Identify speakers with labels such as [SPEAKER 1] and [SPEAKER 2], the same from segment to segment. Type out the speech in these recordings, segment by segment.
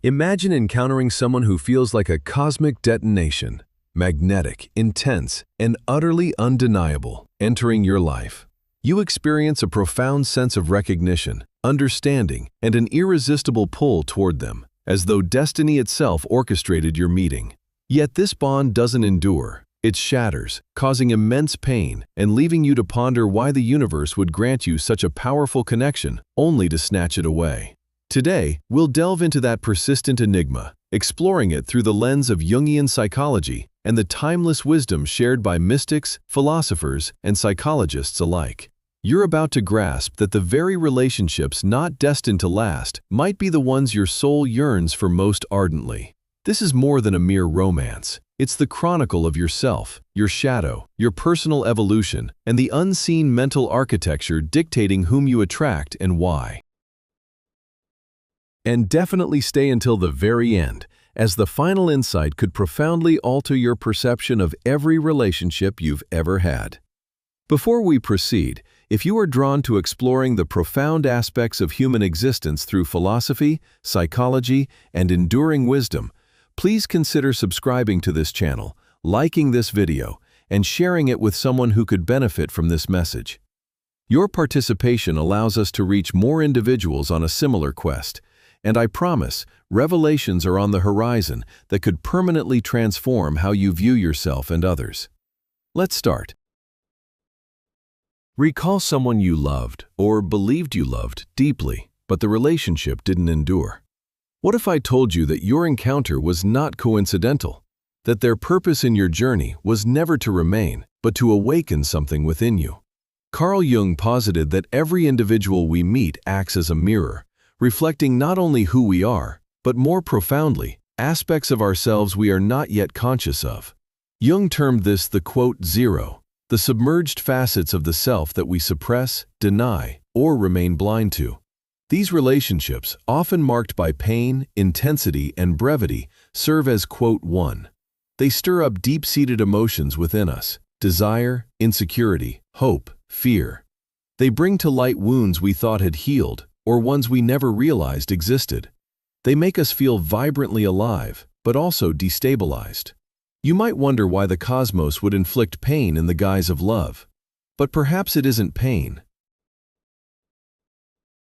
[SPEAKER 1] Imagine encountering someone who feels like a cosmic detonation, magnetic, intense, and utterly undeniable, entering your life. You experience a profound sense of recognition, understanding, and an irresistible pull toward them, as though destiny itself orchestrated your meeting. Yet this bond doesn't endure. It shatters, causing immense pain and leaving you to ponder why the universe would grant you such a powerful connection only to snatch it away. Today, we'll delve into that persistent enigma, exploring it through the lens of Jungian psychology and the timeless wisdom shared by mystics, philosophers, and psychologists alike. You're about to grasp that the very relationships not destined to last might be the ones your soul yearns for most ardently. This is more than a mere romance. It's the chronicle of yourself, your shadow, your personal evolution, and the unseen mental architecture dictating whom you attract and why. And definitely stay until the very end, as the final insight could profoundly alter your perception of every relationship you've ever had. Before we proceed, if you are drawn to exploring the profound aspects of human existence through philosophy, psychology, and enduring wisdom, please consider subscribing to this channel, liking this video, and sharing it with someone who could benefit from this message. Your participation allows us to reach more individuals on a similar quest, and I promise, revelations are on the horizon that could permanently transform how you view yourself and others. Let's start. Recall someone you loved, or believed you loved, deeply, but the relationship didn't endure. What if I told you that your encounter was not coincidental, that their purpose in your journey was never to remain, but to awaken something within you? Carl Jung posited that every individual we meet acts as a mirror, reflecting not only who we are, but more profoundly, aspects of ourselves we are not yet conscious of. Jung termed this the quote zero, the submerged facets of the self that we suppress, deny, or remain blind to. These relationships, often marked by pain, intensity, and brevity, serve as quote one. They stir up deep-seated emotions within us: desire, insecurity, hope, fear. They bring to light wounds we thought had healed, or ones we never realized existed. They make us feel vibrantly alive, but also destabilized. You might wonder why the cosmos would inflict pain in the guise of love. But perhaps it isn't pain.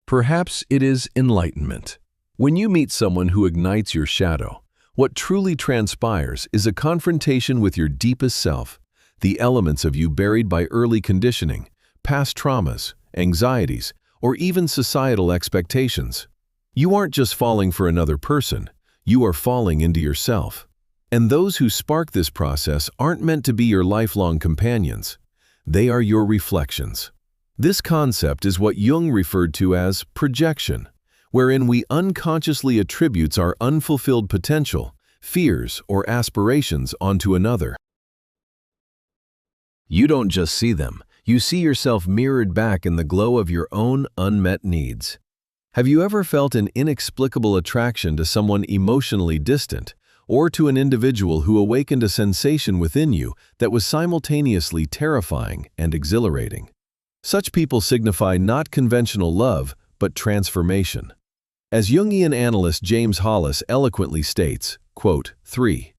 [SPEAKER 1] Perhaps it is enlightenment. When you meet someone who ignites your shadow, what truly transpires is a confrontation with your deepest self, the elements of you buried by early conditioning, past traumas, anxieties, or even societal expectations. You aren't just falling for another person, you are falling into yourself. And those who spark this process aren't meant to be your lifelong companions. They are your reflections. This concept is what Jung referred to as projection, wherein we unconsciously attribute our unfulfilled potential, fears, or aspirations onto another. You don't just see them. You see yourself mirrored back in the glow of your own unmet needs. Have you ever felt an inexplicable attraction to someone emotionally distant, or to an individual who awakened a sensation within you that was simultaneously terrifying and exhilarating? Such people signify not conventional love, but transformation. As Jungian analyst James Hollis eloquently states, quote, 3.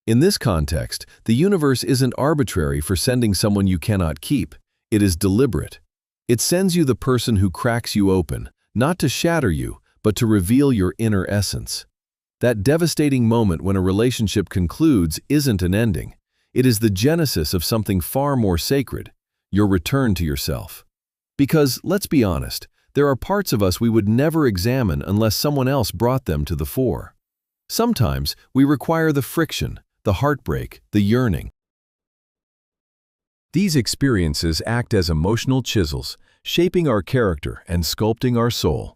[SPEAKER 1] In this context, the universe isn't arbitrary for sending someone you cannot keep. It is deliberate. It sends you the person who cracks you open, not to shatter you, but to reveal your inner essence. That devastating moment when a relationship concludes isn't an ending. It is the genesis of something far more sacred, your return to yourself. Because, let's be honest, there are parts of us we would never examine unless someone else brought them to the fore. Sometimes we require the friction, the heartbreak, the yearning. These experiences act as emotional chisels, shaping our character and sculpting our soul.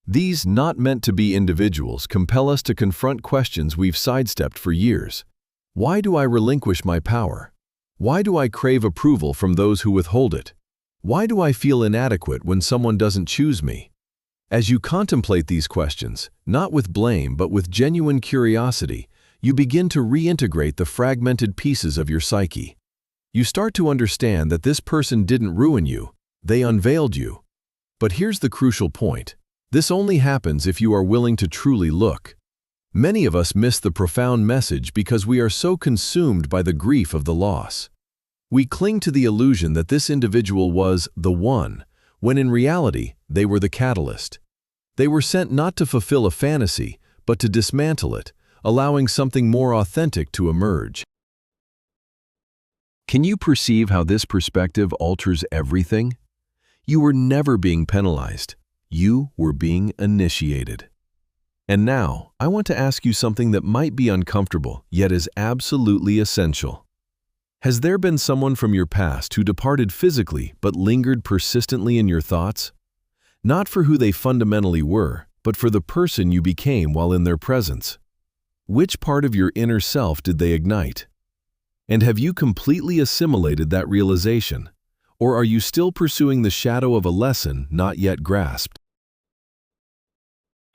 [SPEAKER 1] These not-meant-to-be individuals compel us to confront questions we've sidestepped for years. Why do I relinquish my power? Why do I crave approval from those who withhold it? Why do I feel inadequate when someone doesn't choose me? As you contemplate these questions, not with blame but with genuine curiosity, you begin to reintegrate the fragmented pieces of your psyche. You start to understand that this person didn't ruin you, they unveiled you. But here's the crucial point. This only happens if you are willing to truly look. Many of us miss the profound message because we are so consumed by the grief of the loss. We cling to the illusion that this individual was the one, when in reality, they were the catalyst. They were sent not to fulfill a fantasy, but to dismantle it, allowing something more authentic to emerge. Can you perceive how this perspective alters everything? You were never being penalized. You were being initiated. And now, I want to ask you something that might be uncomfortable, yet is absolutely essential. Has there been someone from your past who departed physically but lingered persistently in your thoughts? Not for who they fundamentally were, but for the person you became while in their presence. Which part of your inner self did they ignite? And have you completely assimilated that realization? Or are you still pursuing the shadow of a lesson not yet grasped?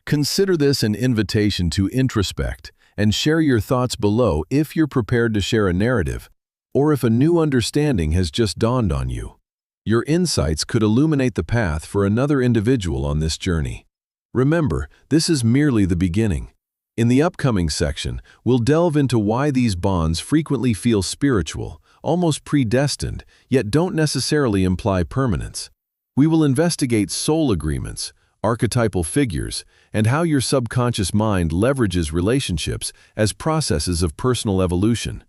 [SPEAKER 1] Consider this an invitation to introspect and share your thoughts below if you're prepared to share a narrative, or if a new understanding has just dawned on you. Your insights could illuminate the path for another individual on this journey. Remember, this is merely the beginning. In the upcoming section, we'll delve into why these bonds frequently feel spiritual, almost predestined, yet don't necessarily imply permanence. We will investigate soul agreements, archetypal figures, and how your subconscious mind leverages relationships as processes of personal evolution.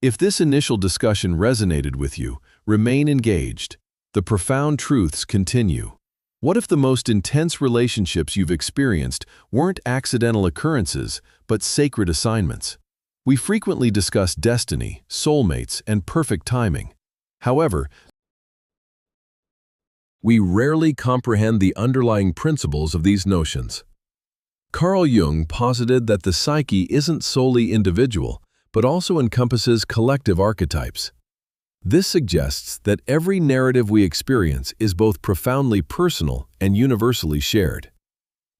[SPEAKER 1] If this initial discussion resonated with you, remain engaged. The profound truths continue. What if the most intense relationships you've experienced weren't accidental occurrences, but sacred assignments? We frequently discuss destiny, soulmates, and perfect timing. However, we rarely comprehend the underlying principles of these notions. Carl Jung posited that the psyche isn't solely individual, but also encompasses collective archetypes. This suggests that every narrative we experience is both profoundly personal and universally shared.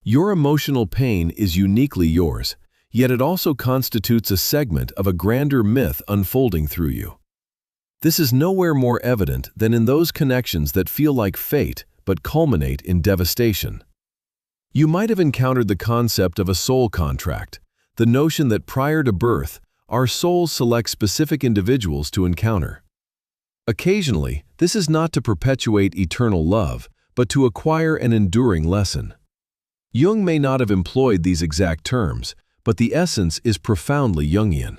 [SPEAKER 1] Your emotional pain is uniquely yours, yet it also constitutes a segment of a grander myth unfolding through you. This is nowhere more evident than in those connections that feel like fate but culminate in devastation. You might have encountered the concept of a soul contract, the notion that prior to birth, our souls select specific individuals to encounter. Occasionally, this is not to perpetuate eternal love, but to acquire an enduring lesson. Jung may not have employed these exact terms, but the essence is profoundly Jungian.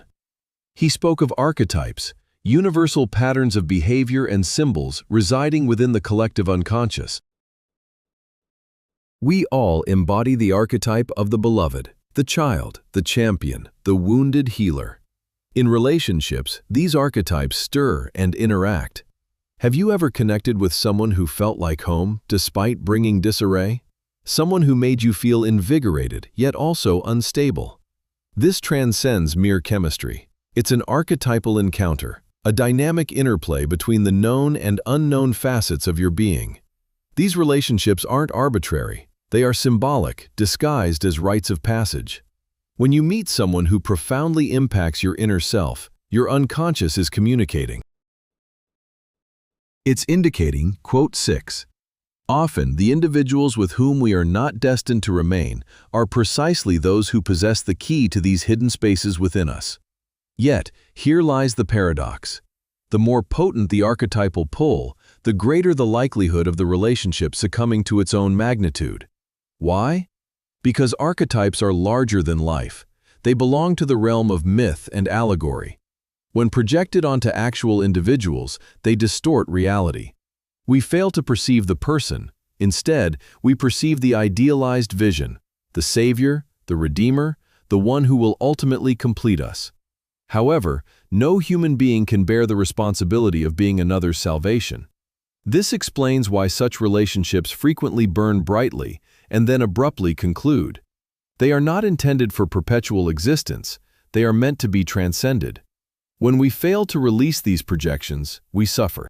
[SPEAKER 1] He spoke of archetypes, universal patterns of behavior and symbols residing within the collective unconscious. We all embody the archetype of the beloved, the child, the champion, the wounded healer. In relationships, these archetypes stir and interact. Have you ever connected with someone who felt like home despite bringing disarray? Someone who made you feel invigorated yet also unstable? This transcends mere chemistry. It's an archetypal encounter, a dynamic interplay between the known and unknown facets of your being. These relationships aren't arbitrary. They are symbolic, disguised as rites of passage. When you meet someone who profoundly impacts your inner self, your unconscious is communicating. It's indicating, quote 6, often the individuals with whom we are not destined to remain are precisely those who possess the key to these hidden spaces within us. Yet, here lies the paradox. The more potent the archetypal pull, the greater the likelihood of the relationship succumbing to its own magnitude. Why? Because archetypes are larger than life. They belong to the realm of myth and allegory. When projected onto actual individuals, they distort reality. We fail to perceive the person. Instead, we perceive the idealized vision, the savior, the redeemer, the one who will ultimately complete us. However, no human being can bear the responsibility of being another's salvation. This explains why such relationships frequently burn brightly and then abruptly conclude. They are not intended for perpetual existence. They are meant to be transcended. When we fail to release these projections, we suffer.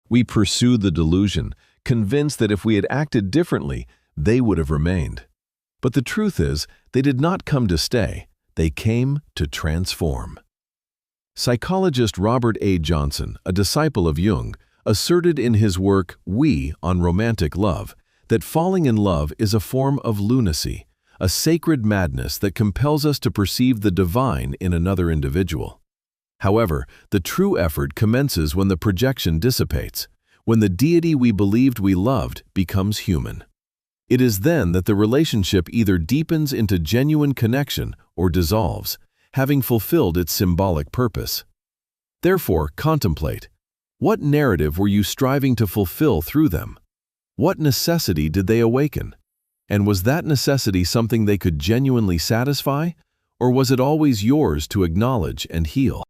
[SPEAKER 1] We pursue the delusion, convinced that if we had acted differently, they would have remained. But the truth is, they did not come to stay. They came to transform. Psychologist Robert A. Johnson, a disciple of Jung, asserted in his work We on Romantic Love that falling in love is a form of lunacy, a sacred madness that compels us to perceive the divine in another individual. However, the true effort commences when the projection dissipates, when the deity we believed we loved becomes human. It is then that the relationship either deepens into genuine connection or dissolves, having fulfilled its symbolic purpose. Therefore, contemplate. What narrative were you striving to fulfill through them? What necessity did they awaken? And was that necessity something they could genuinely satisfy, or was it always yours to acknowledge and heal?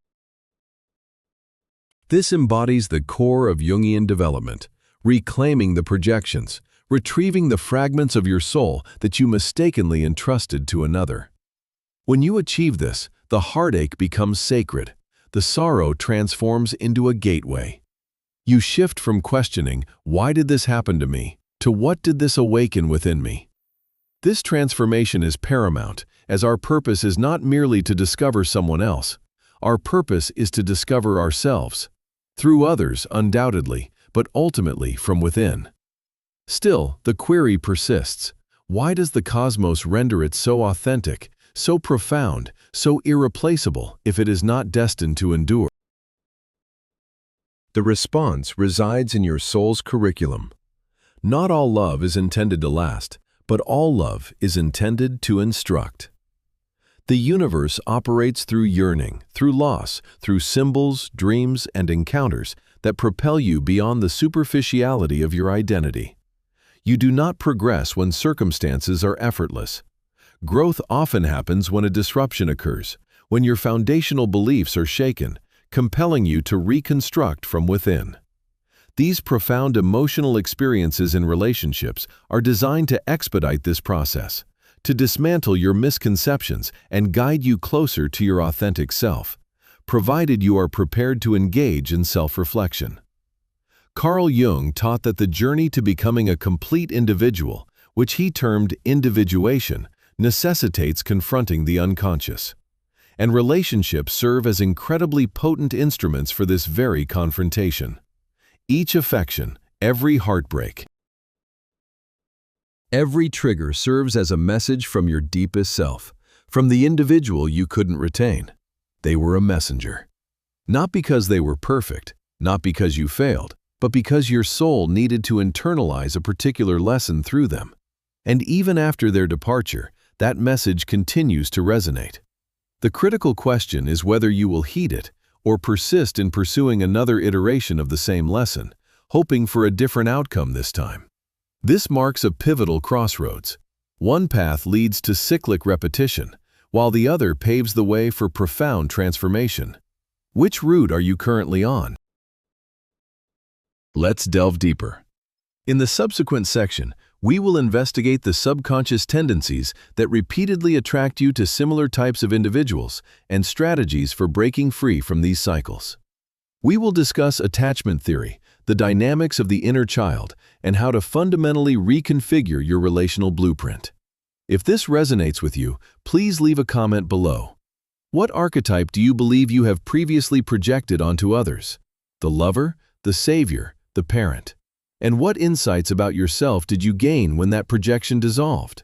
[SPEAKER 1] This embodies the core of Jungian development, reclaiming the projections, retrieving the fragments of your soul that you mistakenly entrusted to another. When you achieve this, the heartache becomes sacred. The sorrow transforms into a gateway. You shift from questioning, "Why did this happen to me?" to "What did this awaken within me?" This transformation is paramount, as our purpose is not merely to discover someone else. Our purpose is to discover ourselves. Through others, undoubtedly, but ultimately from within. Still, the query persists. Why does the cosmos render it so authentic, so profound, so irreplaceable if it is not destined to endure? The response resides in your soul's curriculum. Not all love is intended to last, but all love is intended to instruct. The universe operates through yearning, through loss, through symbols, dreams, and encounters that propel you beyond the superficiality of your identity. You do not progress when circumstances are effortless. Growth often happens when a disruption occurs, when your foundational beliefs are shaken, compelling you to reconstruct from within. These profound emotional experiences in relationships are designed to expedite this process, to dismantle your misconceptions and guide you closer to your authentic self, provided you are prepared to engage in self-reflection. Carl Jung taught that the journey to becoming a complete individual, which he termed individuation, necessitates confronting the unconscious. And relationships serve as incredibly potent instruments for this very confrontation. Each affection, every heartbreak, every trigger serves as a message from your deepest self, from the individual you couldn't retain. They were a messenger. Not because they were perfect, not because you failed, but because your soul needed to internalize a particular lesson through them. And even after their departure, that message continues to resonate. The critical question is whether you will heed it or persist in pursuing another iteration of the same lesson, hoping for a different outcome this time. This marks a pivotal crossroads. One path leads to cyclic repetition, while the other paves the way for profound transformation. Which route are you currently on? Let's delve deeper. In the subsequent section, we will investigate the subconscious tendencies that repeatedly attract you to similar types of individuals and strategies for breaking free from these cycles. We will discuss attachment theory, the dynamics of the inner child, and how to fundamentally reconfigure your relational blueprint. If this resonates with you, please leave a comment below. What archetype do you believe you have previously projected onto others? The lover, the savior, the parent? And what insights about yourself did you gain when that projection dissolved?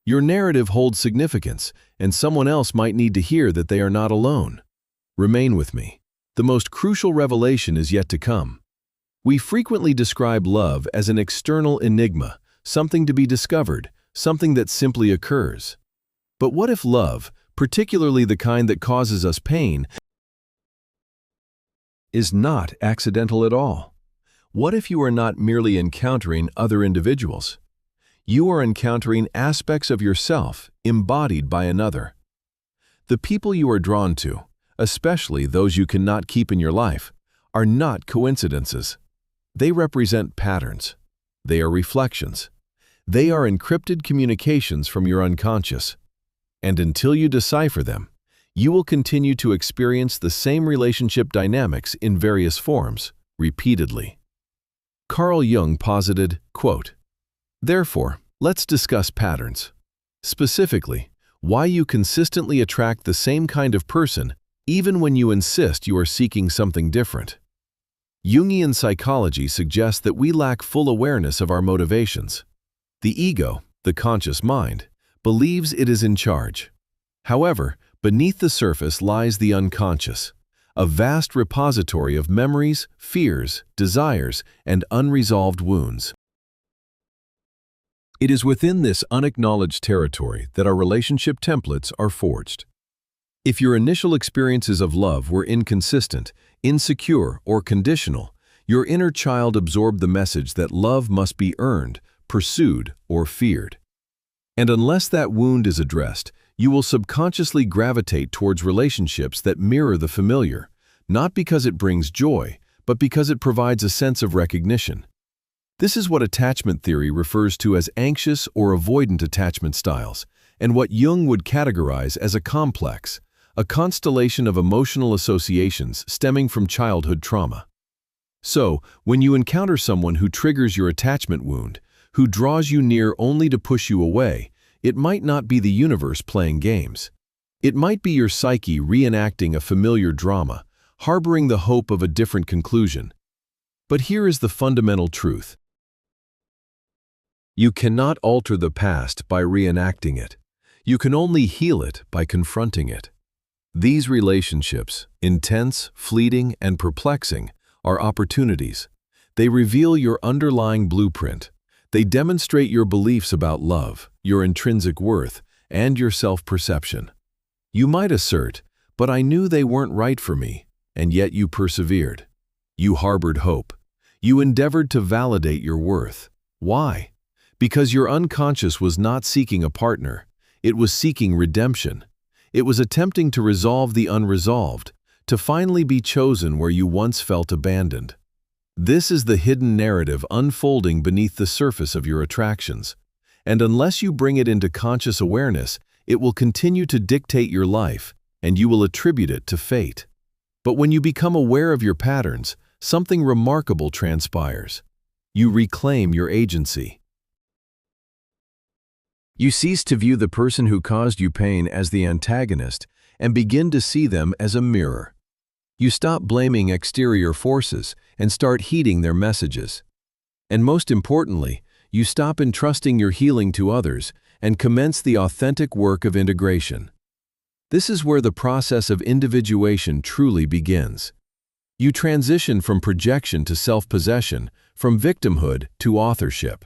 [SPEAKER 1] Your narrative holds significance, and someone else might need to hear that they are not alone. Remain with me. The most crucial revelation is yet to come. We frequently describe love as an external enigma, something to be discovered, something that simply occurs. But what if love, particularly the kind that causes us pain, is not accidental at all? What if you are not merely encountering other individuals? You are encountering aspects of yourself embodied by another. The people you are drawn to, especially those you cannot keep in your life, are not coincidences. They represent patterns. They are reflections. They are encrypted communications from your unconscious. And until you decipher them, you will continue to experience the same relationship dynamics in various forms, repeatedly. Carl Jung posited, quote, "Therefore, let's discuss patterns. Specifically, why you consistently attract the same kind of person even when you insist you are seeking something different." Jungian psychology suggests that we lack full awareness of our motivations. The ego, the conscious mind, believes it is in charge. However, beneath the surface lies the unconscious, a vast repository of memories, fears, desires, and unresolved wounds. It is within this unacknowledged territory that our relationship templates are forged. If your initial experiences of love were inconsistent, insecure, or conditional, your inner child absorbed the message that love must be earned, pursued, or feared. And unless that wound is addressed, you will subconsciously gravitate towards relationships that mirror the familiar, not because it brings joy, but because it provides a sense of recognition. This is what attachment theory refers to as anxious or avoidant attachment styles, and what Jung would categorize as a complex, a constellation of emotional associations stemming from childhood trauma. So, when you encounter someone who triggers your attachment wound, who draws you near only to push you away, it might not be the universe playing games. It might be your psyche reenacting a familiar drama, harboring the hope of a different conclusion. But here is the fundamental truth. You cannot alter the past by reenacting it. You can only heal it by confronting it. These relationships, intense, fleeting, and perplexing, are opportunities. They reveal your underlying blueprint. They demonstrate your beliefs about love, your intrinsic worth, and your self-perception. You might assert, "But I knew they weren't right for me," and yet you persevered. You harbored hope. You endeavored to validate your worth. Why? Because your unconscious was not seeking a partner. It was seeking redemption. It was attempting to resolve the unresolved, to finally be chosen where you once felt abandoned. This is the hidden narrative unfolding beneath the surface of your attractions. And unless you bring it into conscious awareness, it will continue to dictate your life, and you will attribute it to fate. But when you become aware of your patterns, something remarkable transpires. You reclaim your agency. You cease to view the person who caused you pain as the antagonist and begin to see them as a mirror. You stop blaming exterior forces and start heeding their messages. And most importantly, you stop entrusting your healing to others and commence the authentic work of integration. This is where the process of individuation truly begins. You transition from projection to self-possession, from victimhood to authorship.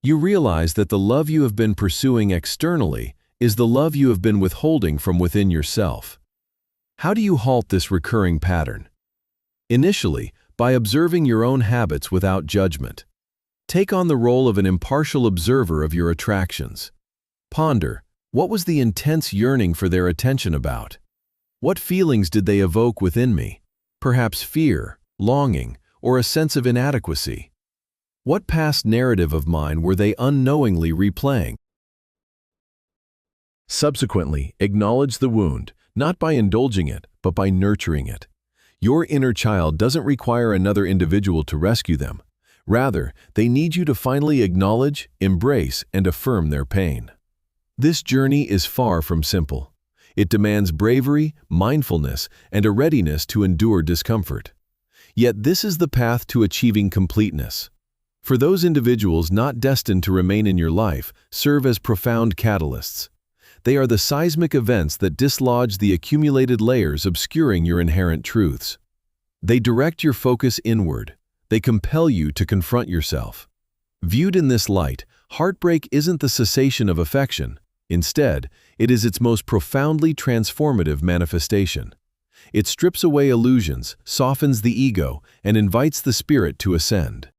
[SPEAKER 1] You realize that the love you have been pursuing externally is the love you have been withholding from within yourself. How do you halt this recurring pattern? Initially, by observing your own habits without judgment. Take on the role of an impartial observer of your attractions. Ponder, what was the intense yearning for their attention about? What feelings did they evoke within me? Perhaps fear, longing, or a sense of inadequacy. What past narrative of mine were they unknowingly replaying? Subsequently, acknowledge the wound, not by indulging it, but by nurturing it. Your inner child doesn't require another individual to rescue them. Rather, they need you to finally acknowledge, embrace, and affirm their pain. This journey is far from simple. It demands bravery, mindfulness, and a readiness to endure discomfort. Yet this is the path to achieving completeness. For those individuals not destined to remain in your life, serve as profound catalysts. They are the seismic events that dislodge the accumulated layers obscuring your inherent truths. They direct your focus inward. They compel you to confront yourself. Viewed in this light, heartbreak isn't the cessation of affection. Instead, it is its most profoundly transformative manifestation. It strips away illusions, softens the ego, and invites the spirit to ascend.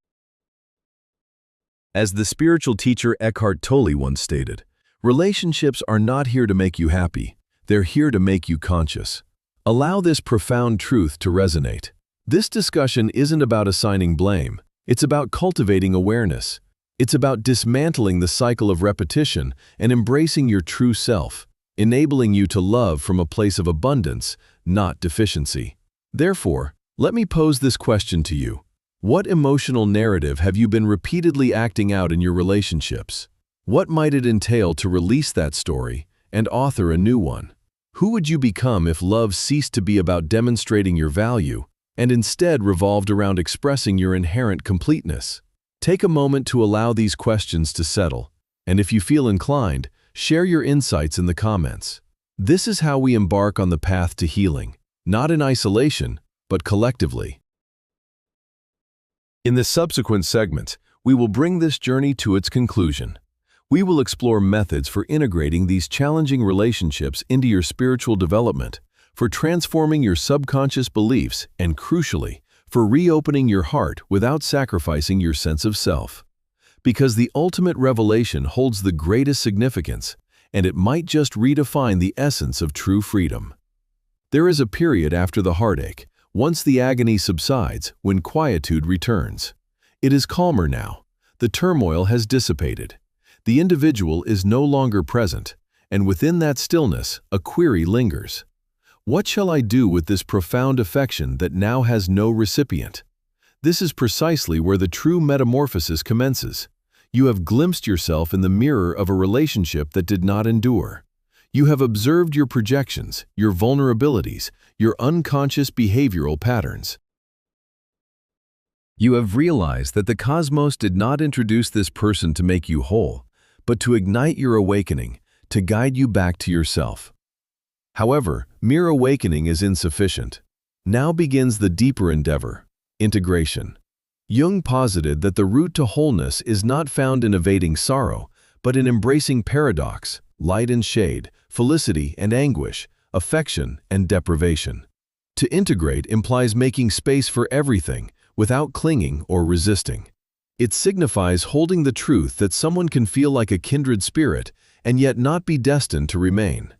[SPEAKER 1] As the spiritual teacher Eckhart Tolle once stated, relationships are not here to make you happy, they're here to make you conscious. Allow this profound truth to resonate. This discussion isn't about assigning blame, it's about cultivating awareness. It's about dismantling the cycle of repetition and embracing your true self, enabling you to love from a place of abundance, not deficiency. Therefore, let me pose this question to you. What emotional narrative have you been repeatedly acting out in your relationships? What might it entail to release that story and author a new one? Who would you become if love ceased to be about demonstrating your value and instead revolved around expressing your inherent completeness? Take a moment to allow these questions to settle, and if you feel inclined, Share your insights in the comments. This is how we embark on the path to healing, not in isolation, but collectively. In the subsequent segment, we will bring this journey to its conclusion. We will explore methods for integrating these challenging relationships into your spiritual development, for transforming your subconscious beliefs, and crucially, for reopening your heart without sacrificing your sense of self. Because the ultimate revelation holds the greatest significance, and it might just redefine the essence of true freedom. There is a period after the heartache, once the agony subsides, when quietude returns. It is calmer now. The turmoil has dissipated. The individual is no longer present, and within that stillness, a query lingers. What shall I do with this profound affection that now has no recipient? This is precisely where the true metamorphosis commences. You have glimpsed yourself in the mirror of a relationship that did not endure. You have observed your projections, your vulnerabilities, your unconscious behavioral patterns. You have realized that the cosmos did not introduce this person to make you whole, but to ignite your awakening, to guide you back to yourself. However, mere awakening is insufficient. Now begins the deeper endeavor, integration. Jung posited that the route to wholeness is not found in evading sorrow, but in embracing paradox, light and shade, felicity and anguish, affection and deprivation. To integrate implies making space for everything, without clinging or resisting. It signifies holding the truth that someone can feel like a kindred spirit and yet not be destined to remain.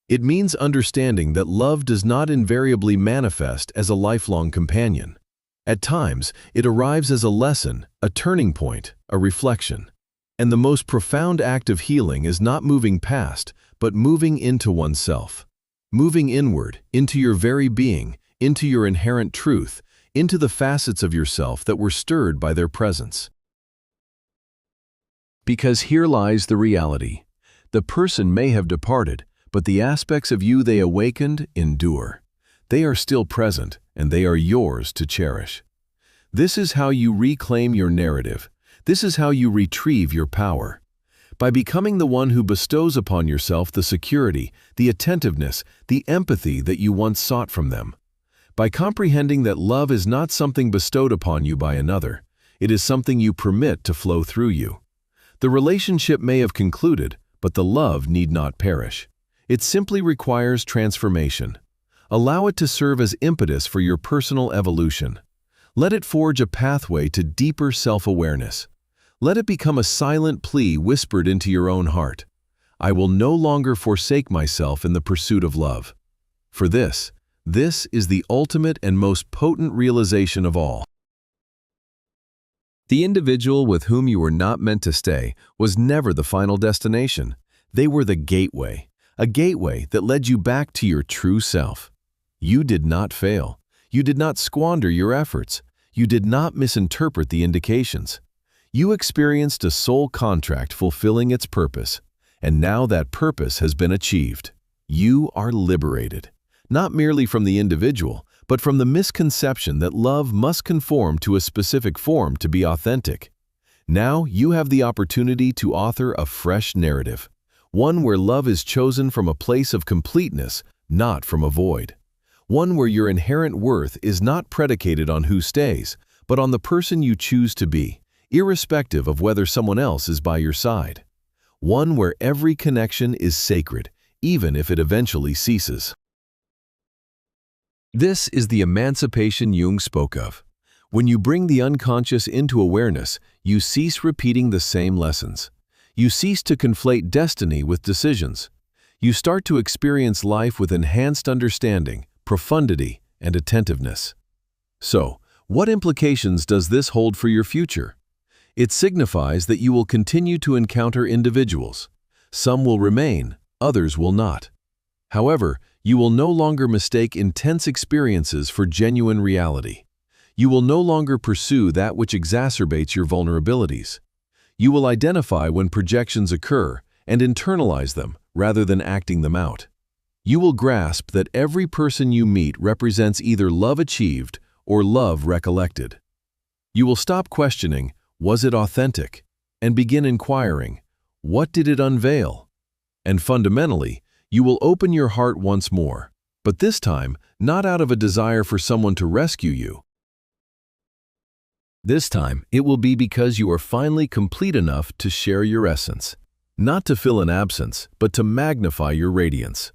[SPEAKER 1] It means understanding that love does not invariably manifest as a lifelong companion. At times, it arrives as a lesson, a turning point, a reflection. And the most profound act of healing is not moving past, but moving into oneself. Moving inward, into your very being, into your inherent truth, into the facets of yourself that were stirred by their presence. Because here lies the reality. The person may have departed, but the aspects of you they awakened endure. They are still present, and they are yours to cherish. This is how you reclaim your narrative. This is how you retrieve your power. By becoming the one who bestows upon yourself the security, the attentiveness, the empathy that you once sought from them. By comprehending that love is not something bestowed upon you by another, it is something you permit to flow through you. The relationship may have concluded, but the love need not perish. It simply requires transformation. Allow it to serve as impetus for your personal evolution. Let it forge a pathway to deeper self-awareness. Let it become a silent plea whispered into your own heart. I will no longer forsake myself in the pursuit of love. For this is the ultimate and most potent realization of all. The individual with whom you were not meant to stay was never the final destination. They were the gateway, a gateway that led you back to your true self. You did not fail. You did not squander your efforts. You did not misinterpret the indications. You experienced a soul contract fulfilling its purpose, and now that purpose has been achieved. You are liberated, not merely from the individual, but from the misconception that love must conform to a specific form to be authentic. Now you have the opportunity to author a fresh narrative, one where love is chosen from a place of completeness, not from a void. One where your inherent worth is not predicated on who stays, but on the person you choose to be, irrespective of whether someone else is by your side. One where every connection is sacred, even if it eventually ceases. This is the emancipation Jung spoke of. When you bring the unconscious into awareness, you cease repeating the same lessons. You cease to conflate destiny with decisions. You start to experience life with enhanced understanding, profundity, and attentiveness. So, what implications does this hold for your future? It signifies that you will continue to encounter individuals. Some will remain, others will not. However, you will no longer mistake intense experiences for genuine reality. You will no longer pursue that which exacerbates your vulnerabilities. You will identify when projections occur and internalize them rather than acting them out. You will grasp that every person you meet represents either love achieved or love recollected. You will stop questioning, was it authentic? And begin inquiring, what did it unveil? And fundamentally, you will open your heart once more, but this time not out of a desire for someone to rescue you. This time, it will be because you are finally complete enough to share your essence, not to fill an absence, but to magnify your radiance.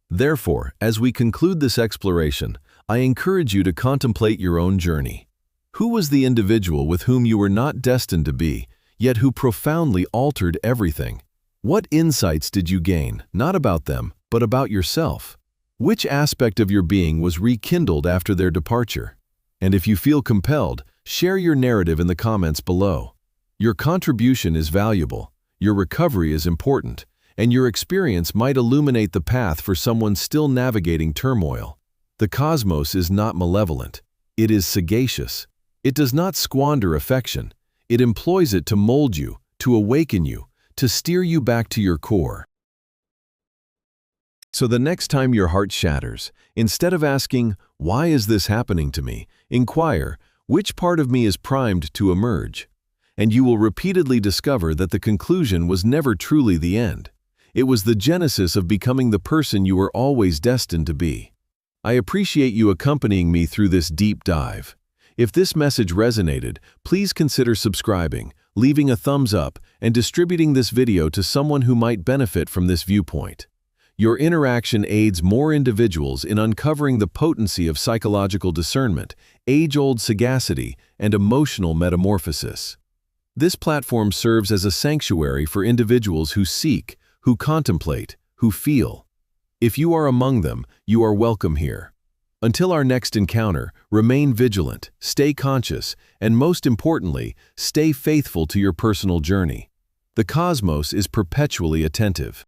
[SPEAKER 1] Therefore, as we conclude this exploration, I encourage you to contemplate your own journey. Who was the individual with whom you were not destined to be, yet who profoundly altered everything? What insights did you gain, not about them, but about yourself? Which aspect of your being was rekindled after their departure? And if you feel compelled, share your narrative in the comments below. Your contribution is valuable, your recovery is important, and your experience might illuminate the path for someone still navigating turmoil. The cosmos is not malevolent. It is sagacious. It does not squander affection. It employs it to mold you, to awaken you, to steer you back to your core. So the next time your heart shatters, instead of asking, "Why is this happening to me?" inquire, "Which part of me is primed to emerge?" And you will repeatedly discover that the conclusion was never truly the end. It was the genesis of becoming the person you were always destined to be. I appreciate you accompanying me through this deep dive. If this message resonated, please consider subscribing, leaving a thumbs up, and distributing this video to someone who might benefit from this viewpoint. Your interaction aids more individuals in uncovering the potency of psychological discernment, age-old sagacity, and emotional metamorphosis. This platform serves as a sanctuary for individuals who seek, who contemplate, who feel. If you are among them, you are welcome here. Until our next encounter, remain vigilant, stay conscious, and most importantly, stay faithful to your personal journey. The cosmos is perpetually attentive.